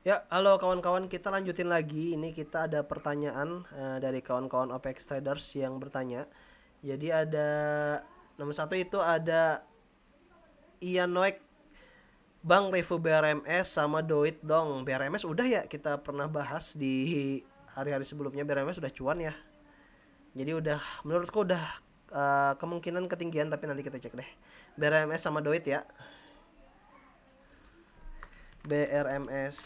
Ya, halo kawan-kawan, kita lanjutin lagi. Ini kita ada pertanyaan dari kawan-kawan OPX Traders yang bertanya. Jadi ada nomor satu itu ada Ian Noek, Bang review BRMS sama Doit dong. BRMS udah ya kita pernah bahas di hari-hari sebelumnya. BRMS udah cuan ya. Jadi udah menurutku udah kemungkinan ketinggian, tapi nanti kita cek deh. BRMS sama Doit ya. BRMS.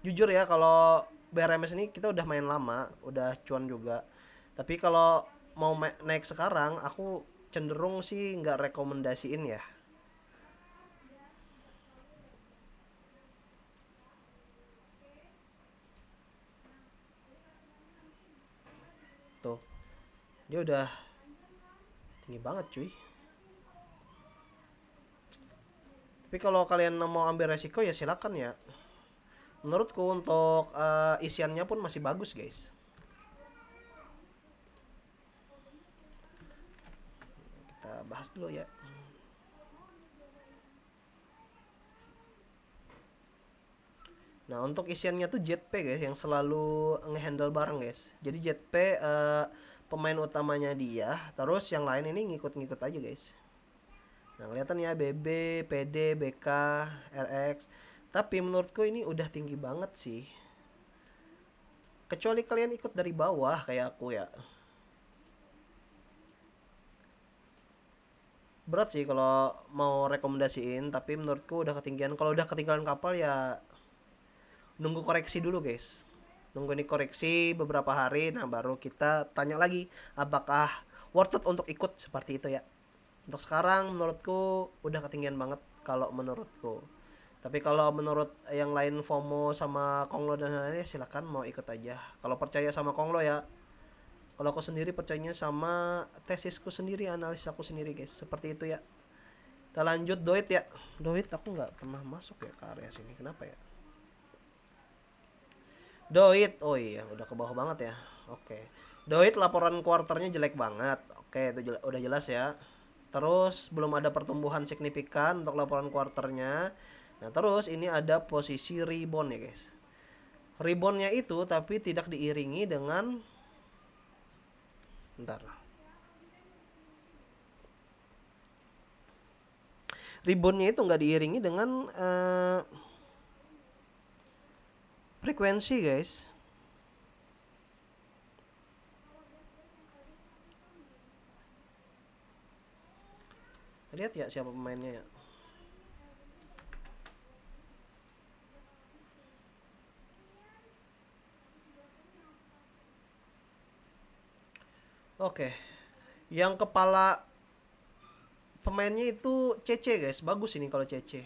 Jujur ya, kalau BRMS ini kita udah main lama, udah cuan juga. Tapi kalau mau naik sekarang, aku cenderung sih nggak rekomendasiin ya. Tuh, dia udah tinggi banget cuy. Tapi kalau kalian mau ambil resiko ya silakan ya. Menurutku untuk isiannya pun masih bagus guys. Kita bahas dulu ya. Nah, untuk isiannya tuh JP guys yang selalu ngehandle bareng guys. Jadi JP pemain utamanya dia, terus yang lain ini ngikut-ngikut aja guys. Nah, kelihatan ya BB, PD, BK, RX. Tapi menurutku ini udah tinggi banget sih. Kecuali kalian ikut dari bawah kayak aku ya. Berat sih kalau mau rekomendasiin, tapi menurutku udah ketinggian. Kalau udah ketinggalan kapal ya nunggu koreksi dulu guys. Nunggu ini koreksi beberapa hari, nah baru kita tanya lagi apakah worth it untuk ikut seperti itu ya. Untuk sekarang menurutku udah ketinggian banget kalau menurutku. Tapi kalau menurut yang lain FOMO sama Konglo dan lain-lainnya silakan mau ikut aja. Kalau percaya sama Konglo ya. Kalau aku sendiri percayanya sama tesisku sendiri, analisis aku sendiri guys. Seperti itu ya. Kita lanjut Doit ya. Doit aku nggak pernah masuk ya ke area sini. Kenapa ya? Doit. Oh iya, udah ke bawah banget ya. Oke. Doit laporan kuarternya jelek banget. Oke, itu udah jelas ya. Terus belum ada pertumbuhan signifikan untuk laporan kuarternya. Nah, terus ini ada posisi rebound ya, guys. Reboundnya itu tapi tidak diiringi dengan bentar. Reboundnya itu nggak diiringi dengan frekuensi, guys. Lihat ya siapa pemainnya ya. Oke. Yang kepala pemainnya itu CC guys, bagus ini kalau CC.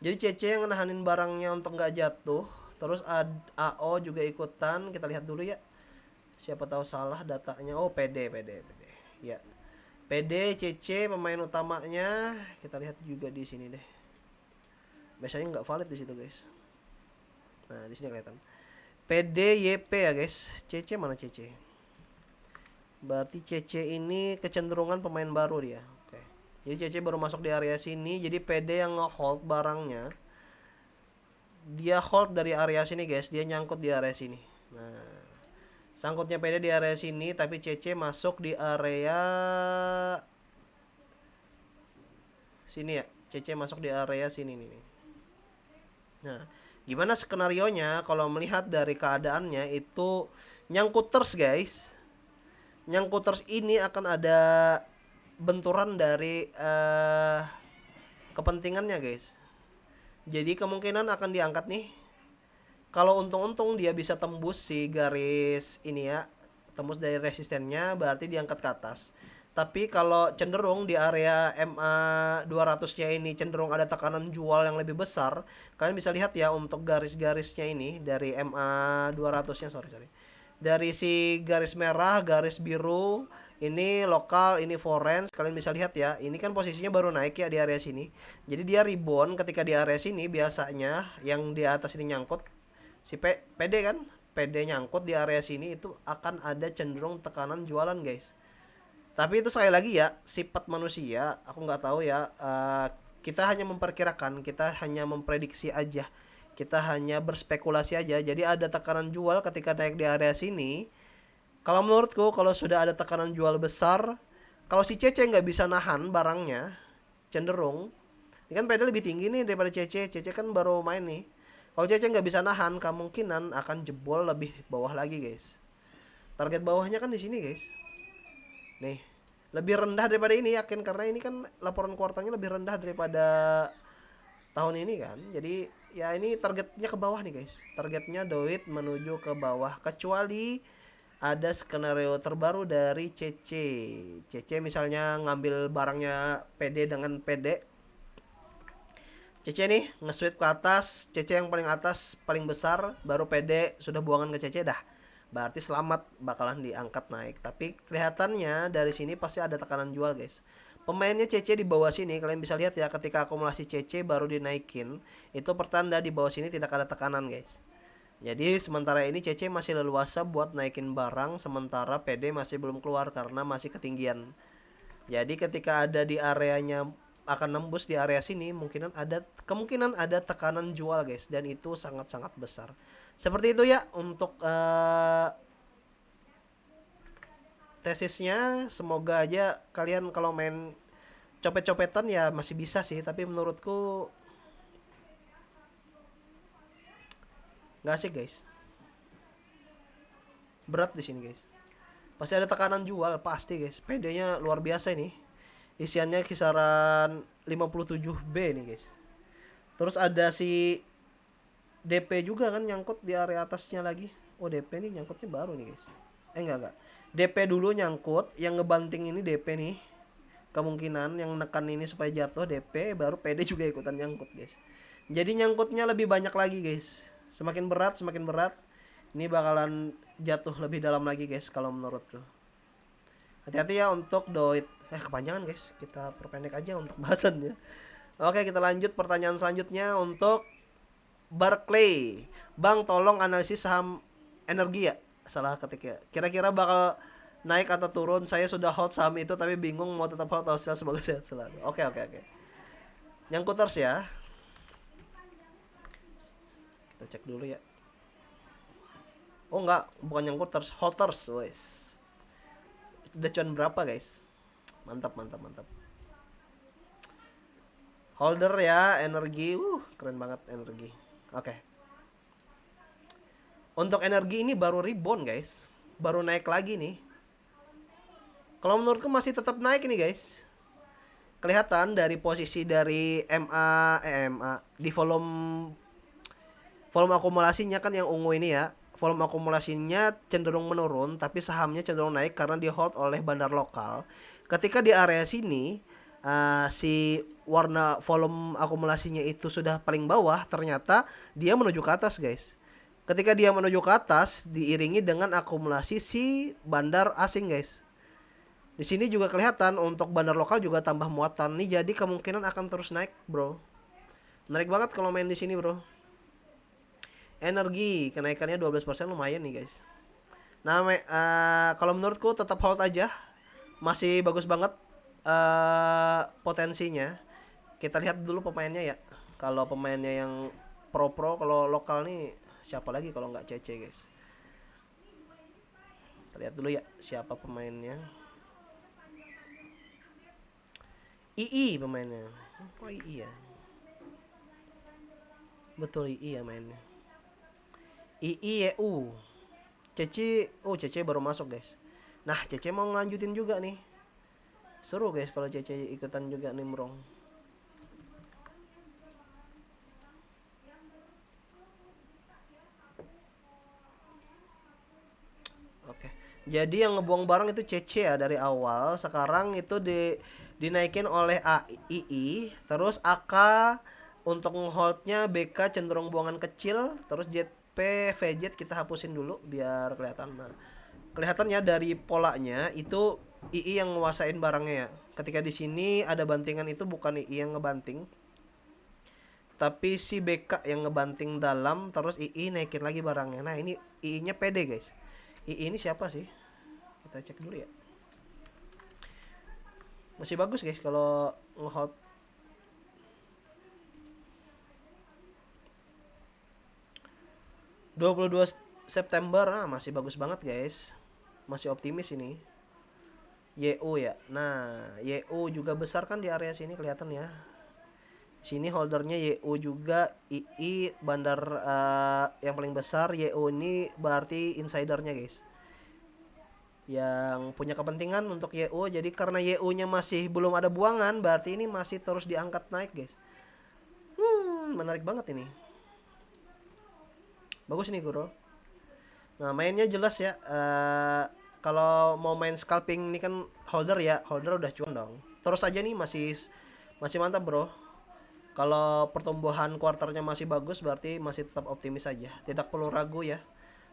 Jadi CC yang nahanin barangnya untuk nggak jatuh. Terus AO juga ikutan. Kita lihat dulu ya. Siapa tahu salah datanya. Oh PD. Ya. PD CC pemain utamanya. Kita lihat juga di sini deh. Biasanya nggak valid di situ guys. Nah di sini kelihatan. PD YP ya guys. CC mana CC? Berarti CC ini kecenderungan pemain baru dia. Oke. Jadi CC baru masuk di area sini. Jadi PD yang nge-hold barangnya, dia hold dari area sini guys. Dia nyangkut di area sini. Nah, sangkutnya PD di area sini, tapi CC masuk di area sini ya. CC masuk di area sini nih. Nah, gimana skenario nya kalau melihat dari keadaannya itu nyangkuters guys. Nyangkuters ini akan ada benturan dari kepentingannya guys. Jadi kemungkinan akan diangkat nih. Kalau untung-untung dia bisa tembus si garis ini ya, tembus dari resistennya, berarti diangkat ke atas. Tapi kalau cenderung di area MA 200-nya ini cenderung ada tekanan jual yang lebih besar, kalian bisa lihat ya untuk garis-garisnya ini dari MA 200-nya, sorry. Dari si garis merah, garis biru, ini lokal, ini foreign. Kalian bisa lihat ya, ini kan posisinya baru naik ya di area sini. Jadi dia rebound ketika di area sini biasanya yang di atas ini nyangkut si PD kan, PD nyangkut di area sini itu akan ada cenderung tekanan jualan guys. Tapi itu sekali lagi ya sifat manusia, aku nggak tahu ya. Kita hanya memperkirakan, kita hanya memprediksi aja Kita hanya berspekulasi aja. Jadi ada tekanan jual ketika naik di area sini. Kalau menurutku kalau sudah ada tekanan jual besar, kalau si Cece nggak bisa nahan barangnya, cenderung ini kan PD lebih tinggi nih daripada Cece. Cece kan baru main nih. Kalau Cece nggak bisa nahan, kemungkinan akan jebol lebih bawah lagi guys. Target bawahnya kan di sini guys. Nih, lebih rendah daripada ini yakin karena ini kan laporan kuartalnya lebih rendah daripada tahun ini kan. Jadi ya ini targetnya ke bawah nih guys. Targetnya Doit menuju ke bawah kecuali ada skenario terbaru dari CC. CC misalnya ngambil barangnya PD dengan PD. CC nih nge-sweep ke atas, CC yang paling atas paling besar, baru PD sudah buangan ke CC dah. Berarti selamat bakalan diangkat naik. Tapi kelihatannya dari sini pasti ada tekanan jual guys. Pemainnya CC di bawah sini kalian bisa lihat ya ketika akumulasi CC baru dinaikin, itu pertanda di bawah sini tidak ada tekanan guys. Jadi sementara ini CC masih leluasa buat naikin barang sementara PD masih belum keluar karena masih ketinggian. Jadi ketika ada di areanya akan nembus di area sini kemungkinan ada tekanan jual guys dan itu sangat-sangat besar. Seperti itu ya untuk tesisnya. Semoga aja kalian kalau main copet-copetan ya masih bisa sih, tapi menurutku nggak asik guys. Berat di sini guys. Pasti ada tekanan jual pasti guys. PD-nya luar biasa ini. Isiannya kisaran 57B nih guys. Terus ada si DP juga kan nyangkut di area atasnya lagi. Oh DP nih nyangkutnya baru nih guys. Enggak. DP dulu nyangkut, yang ngebanting ini DP nih. Kemungkinan yang nekan ini supaya jatuh DP, baru PD juga ikutan nyangkut guys. Jadi nyangkutnya lebih banyak lagi guys. Semakin berat. Ini bakalan jatuh lebih dalam lagi guys kalau menurutku. Hati-hati ya untuk Doit. Kepanjangan guys. Kita perpendek aja untuk bahasannya. Oke, kita lanjut pertanyaan selanjutnya untuk Barclay. Bang, tolong analisis saham energi ya. Salah ketik ya. Kira-kira bakal naik atau turun? Saya sudah hold saham itu tapi bingung mau tetap hold atau sell. Semoga sehat selalu. Oke. Nyangkuters ya. Kita cek dulu ya. Oh enggak, bukan nyangkuters, holders, wes. Udah cuan berapa guys? Mantap. Holder ya, energi. Keren banget energi. Oke. Untuk energi ini baru rebound guys. Baru naik lagi nih. Kalau menurutku masih tetap naik nih guys. Kelihatan dari posisi dari MA di volume akumulasinya kan yang ungu ini ya. Volume akumulasinya cenderung menurun tapi sahamnya cenderung naik karena di hold oleh bandar lokal. Ketika di area sini si warna volume akumulasinya itu sudah paling bawah, ternyata dia menuju ke atas guys. Ketika dia menuju ke atas diiringi dengan akumulasi si bandar asing guys. Di sini juga kelihatan untuk bandar lokal juga tambah muatan nih, jadi kemungkinan akan terus naik bro. Menarik banget kalau main di sini bro. Energi kenaikannya 12% lumayan nih guys. Nah kalau menurutku tetap hold aja. Masih bagus banget potensinya. Kita lihat dulu pemainnya ya. Kalau pemainnya yang pro kalau lokal nih siapa lagi kalau nggak CC guys. Kita lihat dulu ya siapa pemainnya. II pemainnya. Kok II ya? Betul II ya mainnya. IIEU. CC baru masuk guys. Nah CC mau ngelanjutin juga nih. Seru guys kalau CC ikutan juga nimbrong. Oke. Jadi yang ngebuang barang itu CC ya dari awal. Sekarang itu dinaikin oleh AII. Terus AK untuk ngeholdnya BK cenderung buangan kecil. Terus JP VJ kita hapusin dulu biar kelihatan. Nah, kelihatannya dari polanya itu II yang nguasain barangnya ya. Ketika di sini ada bantingan itu bukan II yang ngebanting, tapi si BK yang ngebanting dalam, terus II naikin lagi barangnya. Nah ini II-nya PD guys. II ini siapa sih? Kita cek dulu ya. Masih bagus guys kalau ngehold. 22 September, masih bagus banget guys, masih optimis ini. YU ya, nah YU juga besar kan di area sini kelihatan ya. Sini holdernya YU juga, II bandar yang paling besar. YU ini berarti insidernya guys, yang punya kepentingan untuk YU. Jadi karena YU-nya masih belum ada buangan, berarti ini masih terus diangkat naik guys. Menarik banget ini. Bagus nih Guru. Nah mainnya jelas ya. Kalau mau main scalping ini kan holder ya, holder udah cuan dong. Terus aja nih masih masih mantap bro. Kalau pertumbuhan kuartalnya masih bagus, berarti masih tetap optimis aja. Tidak perlu ragu ya.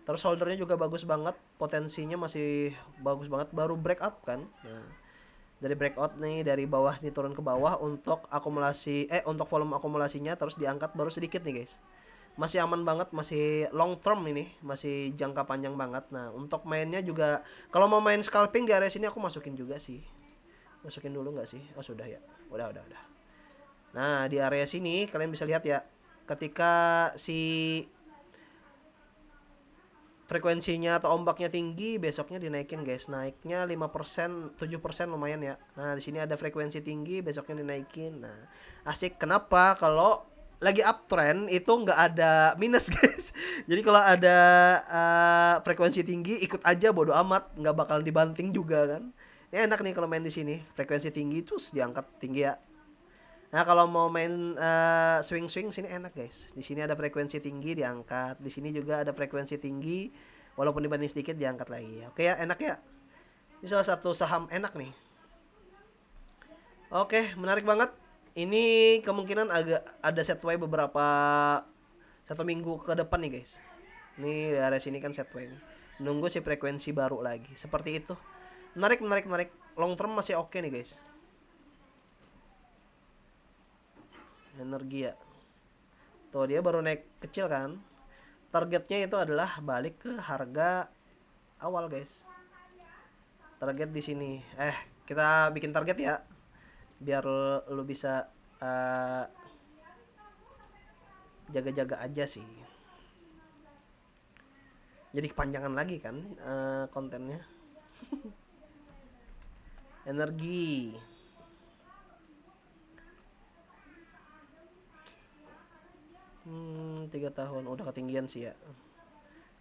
Terus holdernya juga bagus banget, potensinya masih bagus banget. Baru breakout kan. Nah, dari breakout nih dari bawah nih turun ke bawah untuk akumulasi untuk volume akumulasinya terus diangkat baru sedikit nih guys. Masih aman banget, masih long term ini, masih jangka panjang banget. Nah, untuk mainnya juga kalau mau main scalping di area sini aku masukin juga sih. Masukin dulu nggak sih? Oh, sudah ya. Udah. Nah, di area sini kalian bisa lihat ya, ketika si frekuensinya atau ombaknya tinggi, besoknya dinaikin guys. Naiknya 5%, 7% lumayan ya. Nah, di sini ada frekuensi tinggi, besoknya dinaikin. Nah, asik. Kenapa? Kalau lagi uptrend itu nggak ada minus guys. Jadi kalau ada frekuensi tinggi ikut aja bodo amat, nggak bakal dibanting juga kan. Ini enak nih kalau main di sini. Frekuensi tinggi terus diangkat tinggi ya. Nah, kalau mau main swing-swing sini enak, guys. Di sini ada frekuensi tinggi diangkat, di sini juga ada frekuensi tinggi walaupun dibanding sedikit diangkat lagi. Oke ya, enak ya. Ini salah satu saham enak nih. Oke, menarik banget. Ini kemungkinan agak ada setway beberapa 1 minggu ke depan nih, guys. Ini dari sini kan setway nih. Nunggu si frekuensi baru lagi. Seperti itu. Menarik. Long term masih oke nih, guys. Energi ya. Tuh dia baru naik kecil kan. Targetnya itu adalah balik ke harga awal guys. Target di sini. Kita bikin target ya. Biar lu bisa jaga-jaga aja sih. Jadi kepanjangan lagi kan kontennya. Energi. 3 tahun udah ketinggian sih ya.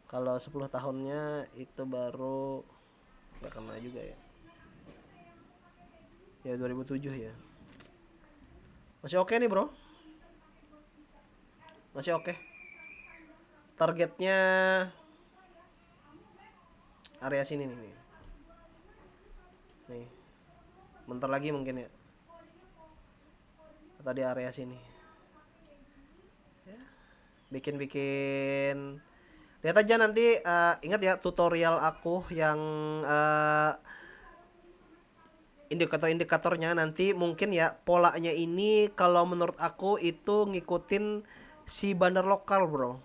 Kalau 10 tahunnya itu baru gak kena juga ya. Ya 2007 ya. Masih oke nih bro. Masih oke. Targetnya area sini nih. Nih. Bentar lagi mungkin ya. Atau di area sini. Bikin lihat aja nanti. Ingat ya tutorial aku yang indikator-indikatornya nanti mungkin ya. Polanya ini kalau menurut aku itu ngikutin si bandar lokal bro.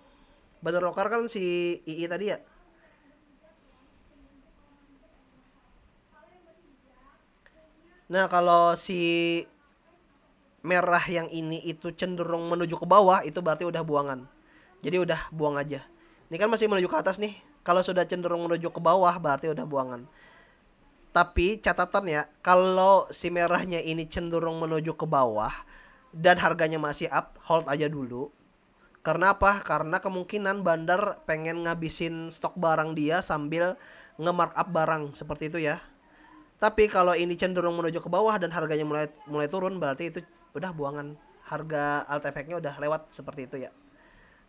Bandar lokal kan si II tadi ya. Nah kalau si merah yang ini itu cenderung menuju ke bawah, itu berarti udah buangan. Jadi udah buang aja. Ini kan masih menuju ke atas nih. Kalau sudah cenderung menuju ke bawah berarti udah buangan. Tapi catatan ya, kalau si merahnya ini cenderung menuju ke bawah dan harganya masih up, hold aja dulu. Karena apa? Karena kemungkinan bandar pengen ngabisin stok barang dia sambil nge-markup barang, seperti itu ya. Tapi kalau ini cenderung menuju ke bawah dan harganya mulai turun, berarti itu udah buangan. Harga alt efeknya udah lewat, seperti itu ya.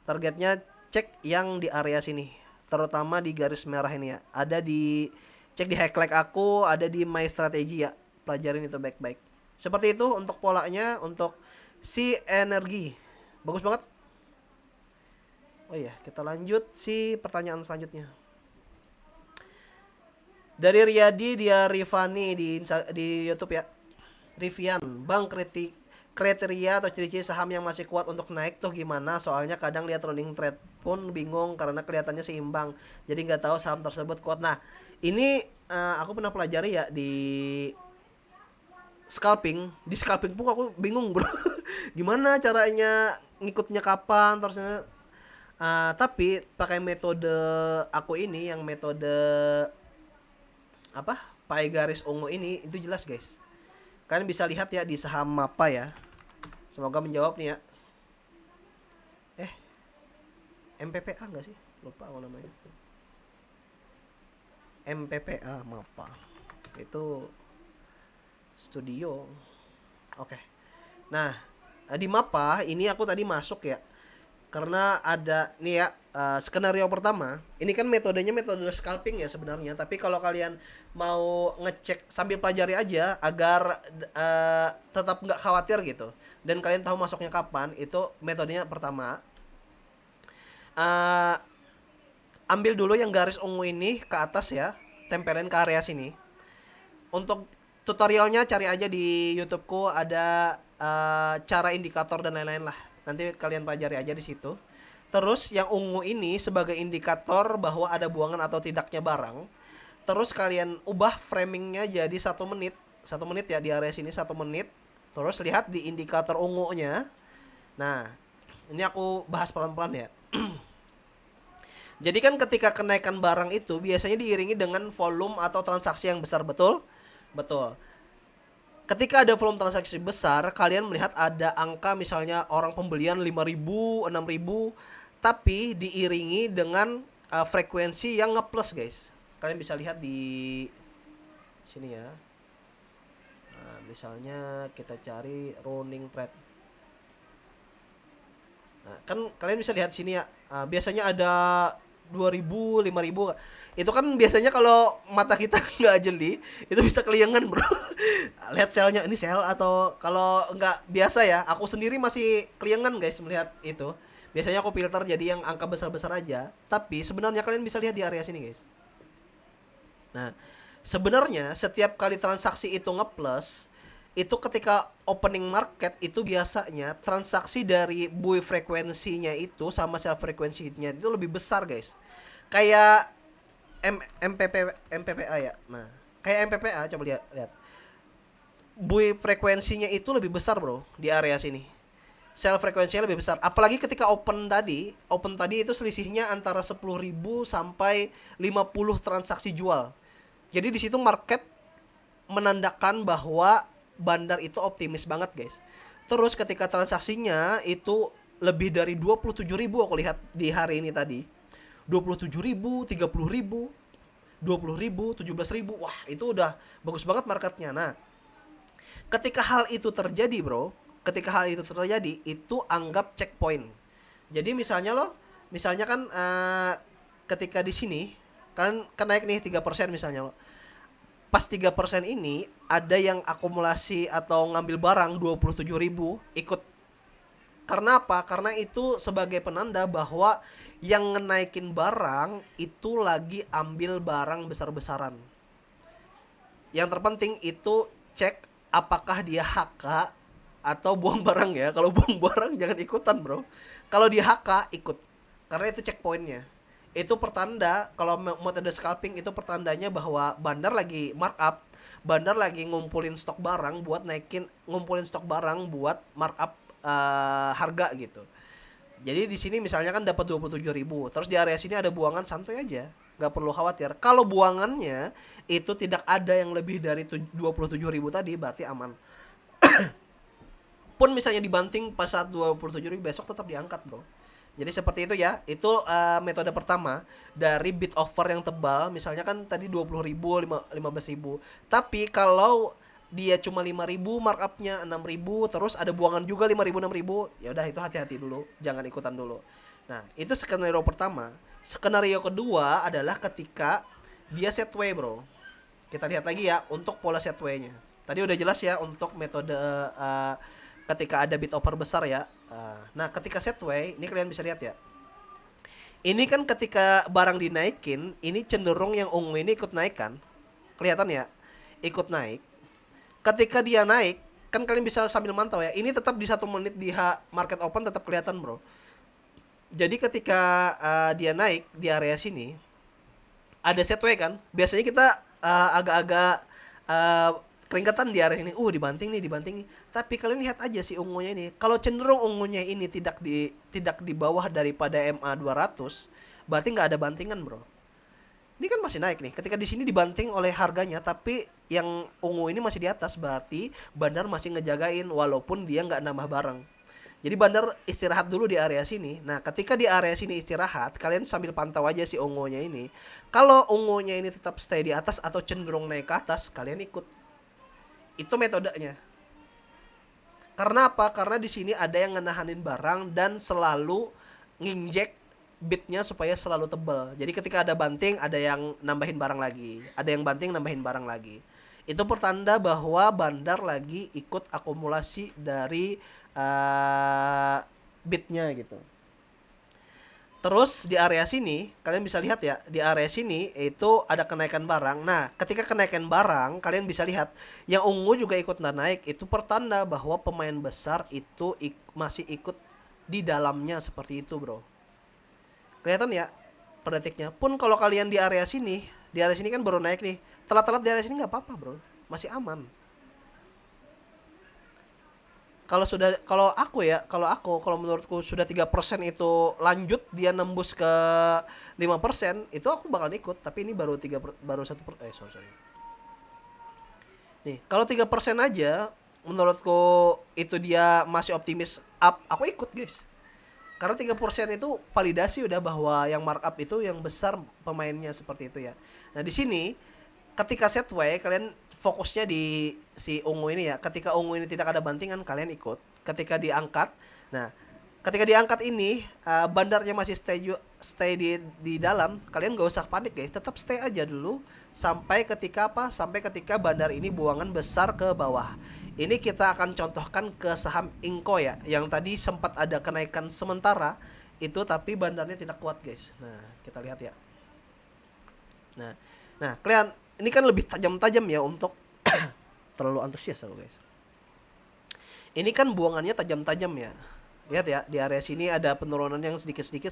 Targetnya cek yang di area sini, terutama di garis merah ini ya. Ada di cek di highlight aku, ada di my strategy ya. Pelajarin itu baik-baik. Seperti itu untuk polanya, untuk si energi. Bagus banget. Oh iya, kita lanjut si pertanyaan selanjutnya. Dari Riyadi, dia Rifani di YouTube ya. Rivian, Bang kriteria atau ciri-ciri saham yang masih kuat untuk naik tuh gimana? Soalnya kadang lihat running trade pun bingung karena kelihatannya seimbang. Jadi nggak tahu saham tersebut kuat. Nah, ini aku pernah pelajari ya di scalping. Di scalping pun aku bingung bro. Gimana caranya ngikutnya kapan? Terusnya Tapi pakai metode aku ini, yang metode apa, pai garis ungu ini, itu jelas guys. Kalian bisa lihat ya di saham Mapa ya. Semoga menjawab nih ya. Eh, MPPA nggak sih? Lupa apa namanya. MPPA Mapa. Itu studio. Oke. Nah, di Mapa ini aku tadi masuk ya. Karena ada nih ya, skenario pertama. Ini kan metodenya metode scalping ya sebenarnya. Tapi kalau kalian mau ngecek sambil pelajari aja agar tetap nggak khawatir gitu. Dan kalian tahu masuknya kapan, itu metodenya pertama. Eh, Ambil dulu yang garis ungu ini ke atas ya, tempelin ke area sini. Untuk tutorialnya cari aja di YouTubeku, ada cara indikator dan lain-lain lah. Nanti kalian pelajari aja di situ. Terus yang ungu ini sebagai indikator bahwa ada buangan atau tidaknya barang. Terus kalian ubah framingnya jadi 1 menit. 1 menit ya, di area sini 1 menit. Terus lihat di indikator ungunya. Nah, ini aku bahas pelan-pelan ya. Jadi kan ketika kenaikan barang itu biasanya diiringi dengan volume atau transaksi yang besar, betul? Betul. Ketika ada volume transaksi besar, kalian melihat ada angka misalnya orang pembelian 5.000, 6.000, tapi diiringi dengan frekuensi yang ngeplus, guys. Kalian bisa lihat di sini ya. Nah, misalnya kita cari running trade. Nah, kan kalian bisa lihat sini ya. Biasanya ada 2.000, 5.000. Itu kan biasanya kalau mata kita nggak jeli, itu bisa keliangan, bro. Lihat selnya, ini sel atau kalau nggak biasa ya. Aku sendiri masih keliangan, guys, melihat itu. Biasanya aku filter jadi yang angka besar-besar aja. Tapi sebenarnya kalian bisa lihat di area sini, guys. Nah, sebenarnya setiap kali transaksi itu ngeplus, itu ketika opening market itu biasanya transaksi dari buy frekuensinya itu sama sell frekuensinya itu lebih besar, guys. Kayak MPPA ya. Nah, kayak MPPA coba lihat lihat. Buy frekuensinya itu lebih besar, bro, di area sini. Sell frekuensinya lebih besar. Apalagi ketika open tadi itu selisihnya antara 10.000 sampai 50 transaksi jual. Jadi di situ market menandakan bahwa bandar itu optimis banget, guys. Terus ketika transaksinya itu lebih dari 27.000 aku lihat di hari ini tadi. 27.000, 30.000, 20.000, 17.000. Wah, itu udah bagus banget marketnya. Nah, ketika hal itu terjadi, bro, ketika hal itu terjadi, itu anggap checkpoint. Jadi misalnya kan ketika di sini kan naik nih 3% misalnya lo. Pas 3% ini ada yang akumulasi atau ngambil barang 27.000 ikut. Karena apa? Karena itu sebagai penanda bahwa yang ngenaikin barang itu lagi ambil barang besar-besaran. Yang terpenting itu cek apakah dia HK atau buang barang ya. Kalau buang barang jangan ikutan, bro. Kalau dia HK ikut. Karena itu checkpointnya. Itu pertanda kalau metode scalping itu pertandanya bahwa bandar lagi markup, bandar lagi ngumpulin stok barang buat naikin, ngumpulin stok barang buat markup harga gitu. Jadi di sini misalnya kan dapat 27.000, terus di area sini ada buangan, santuy aja, nggak perlu khawatir. Kalau buangannya itu tidak ada yang lebih dari 27.000 tadi, berarti aman. Pun misalnya dibanting pas saat 27.000, besok tetap diangkat, bro. Jadi seperti itu ya. Itu metode pertama dari bid offer yang tebal. Misalnya kan tadi 20.000, 15.000. Tapi kalau dia cuma 5.000 markupnya 6.000, terus ada buangan juga 5.000, 6.000, ya udah itu hati-hati dulu, jangan ikutan dulu. Nah, itu skenario pertama. Skenario kedua adalah ketika dia set way, bro. Kita lihat lagi ya untuk pola set way-nya. Tadi udah jelas ya untuk metode ketika ada bid offer besar ya. Nah, ketika set way, ini kalian bisa lihat ya. Ini kan ketika barang dinaikin, ini cenderung yang ungu ini ikut naik kan? Kelihatan ya? Ikut naik. Ketika dia naik, kan kalian bisa sambil mantau ya. Ini tetap di 1 menit di market open tetap kelihatan, bro. Jadi ketika dia naik di area sini, ada set way kan? Biasanya kita agak-agak keringetan di area ini, dibanting nih. Tapi kalian lihat aja si ungunya ini. Kalau cenderung ungunya ini tidak di bawah daripada MA 200, berarti nggak ada bantingan, bro. Ini kan masih naik nih. Ketika di sini dibanting oleh harganya, tapi yang ungu ini masih di atas, berarti bandar masih ngejagain walaupun dia nggak nambah barang. Jadi bandar istirahat dulu di area sini. Nah, ketika di area sini istirahat, kalian sambil pantau aja si ungunya ini. Kalau ungunya ini tetap stay di atas atau cenderung naik ke atas, kalian ikut. Itu metodenya. Karena apa? Karena di sini ada yang ngenahanin barang dan selalu nginjek bitnya supaya selalu tebal. Jadi ketika ada banting, ada yang nambahin barang lagi. Ada yang banting, nambahin barang lagi. Itu pertanda bahwa bandar lagi ikut akumulasi dari bitnya gitu. Terus di area sini, kalian bisa lihat ya, di area sini itu ada kenaikan barang. Nah, ketika kenaikan barang, kalian bisa lihat yang ungu juga ikut naik. Itu pertanda bahwa pemain besar itu masih ikut di dalamnya seperti itu, bro. Kelihatan ya per detiknya. Pun kalau kalian di area sini kan baru naik nih. Telat-telat di area sini nggak apa-apa, bro. Masih aman. Kalau menurutku sudah 3% itu lanjut dia nembus ke 5%, itu aku bakal ikut, tapi ini baru 1 sorry. Nih, kalau 3% aja menurutku itu dia masih optimis up, aku ikut, guys. Karena 3% itu validasi udah bahwa yang markup itu yang besar pemainnya seperti itu ya. Nah, di sini ketika set way kalian fokusnya di si ungu ini ya. Ketika ungu ini tidak ada bantingan, kalian ikut. Ketika diangkat, nah, ketika diangkat ini bandarnya masih stay di dalam, kalian gak usah panik, guys. Tetap stay aja dulu sampai ketika apa? Sampai ketika bandar ini buangan besar ke bawah. Ini kita akan contohkan ke saham Inco ya, yang tadi sempat ada kenaikan sementara itu, tapi bandarnya tidak kuat, guys. Nah, kita lihat ya. Nah, kalian ini kan lebih tajam-tajam ya untuk terlalu antusias aku, guys. Ini kan buangannya tajam-tajam ya. Lihat ya, di area sini ada penurunan yang sedikit-sedikit,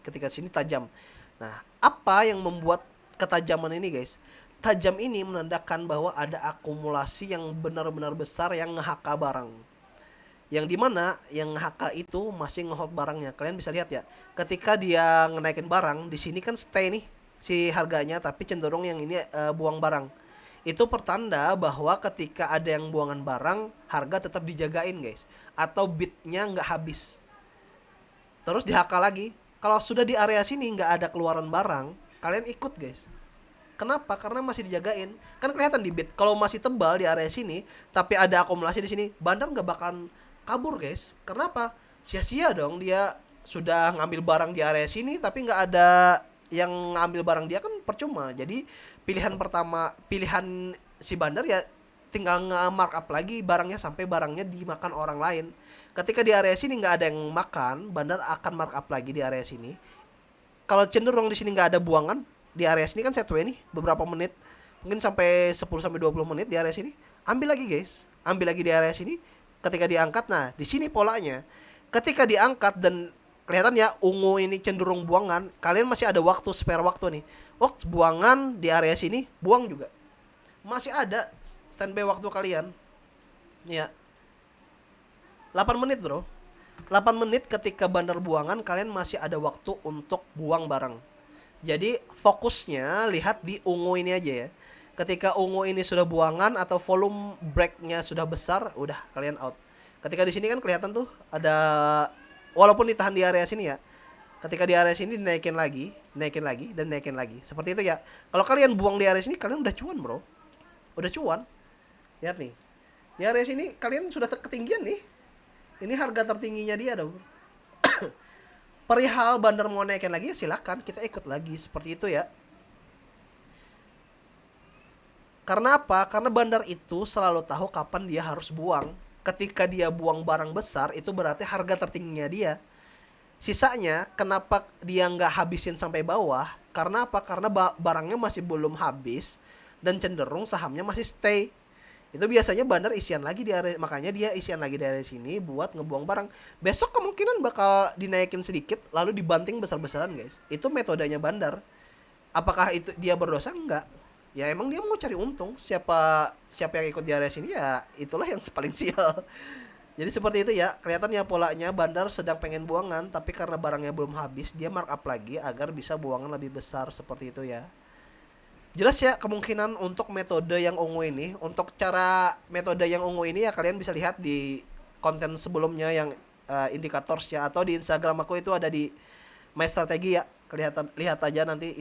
ketika sini tajam. Nah, apa yang membuat ketajaman ini, guys? Tajam ini menandakan bahwa ada akumulasi yang benar-benar besar yang nge-HK barang. Yang dimana yang nge-HK itu masih nge-hold barangnya. Kalian bisa lihat ya, ketika dia ngenaikin barang, di sini kan stay nih si harganya, tapi cenderung yang ini buang barang. Itu pertanda bahwa ketika ada yang buangan barang, harga tetap dijagain, guys. Atau bitnya nggak habis. Terus di HK lagi. Kalau sudah di area sini nggak ada keluaran barang, kalian ikut, guys. Kenapa? Karena masih dijagain. Kan kelihatan di bit. Kalau masih tebal di area sini, tapi ada akumulasi di sini, bandar nggak bakalan kabur, guys. Kenapa? Sia-sia dong dia sudah ngambil barang di area sini, tapi nggak ada yang ngambil barang dia, kan percuma. Jadi pilihan si bandar ya tinggal nge-markup lagi barangnya sampai barangnya dimakan orang lain. Ketika di area sini nggak ada yang makan, bandar akan markup lagi di area sini. Kalau cenderung di sini nggak ada buangan, di area sini kan setway nih beberapa menit, mungkin sampai 10-20 menit di area sini, ambil lagi, guys. Ambil lagi di area sini. Ketika diangkat, nah di sini polanya. Ketika diangkat dan kelihatan ya ungu ini cenderung buangan, kalian masih ada waktu, spare waktu nih. Buangan di area sini, buang juga. Masih ada standby waktu kalian. Ya. 8 menit, bro. 8 menit ketika bandar buangan, kalian masih ada waktu untuk buang barang. Jadi fokusnya lihat di ungu ini aja ya. Ketika ungu ini sudah buangan atau volume breaknya sudah besar, udah kalian out. Ketika di sini kan kelihatan tuh ada, walaupun ditahan di area sini ya. Ketika di area sini dinaikin lagi, dan naikin lagi. Seperti itu ya. Kalau kalian buang di area sini, kalian udah cuan, bro. Udah cuan. Lihat nih. Di area sini kalian sudah ketinggian nih. Ini harga tertingginya dia dong. Perihal bandar mau naikin lagi ya silakan, kita ikut lagi seperti itu ya. Karena apa? Karena bandar itu selalu tahu kapan dia harus buang. Ketika dia buang barang besar, itu berarti harga tertingginya dia. Sisanya kenapa dia nggak habisin sampai bawah? Karena apa? Karena barangnya masih belum habis dan cenderung sahamnya masih stay. Itu biasanya bandar isian lagi di area, makanya dia isian lagi di area sini buat ngebuang barang. Besok kemungkinan bakal dinaikin sedikit lalu dibanting besar-besaran, guys. Itu metodenya bandar. Apakah itu dia berdosa? Enggak. Ya emang dia mau cari untung. Siapa siapa yang ikut di area sini ya itulah yang paling sial. Jadi seperti itu ya, kelihatannya polanya bandar sedang pengen buangan, tapi karena barangnya belum habis, dia markup lagi agar bisa buangan lebih besar seperti itu ya. Jelas ya kemungkinan untuk metode yang ungu ini, untuk cara metode yang ungu ini ya kalian bisa lihat di konten sebelumnya yang indicators ya, atau di Instagram aku itu ada di my strategi ya. Kelihatan lihat aja nanti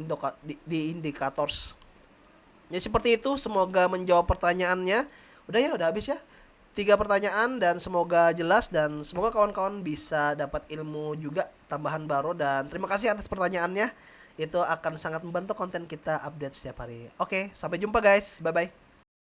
di indicators. Ya seperti itu, semoga menjawab pertanyaannya. Udah ya, udah habis ya. 3 pertanyaan dan semoga jelas dan semoga kawan-kawan bisa dapat ilmu juga tambahan baru dan terima kasih atas pertanyaannya. Itu akan sangat membantu konten kita update setiap hari. Oke, sampai jumpa guys. Bye bye.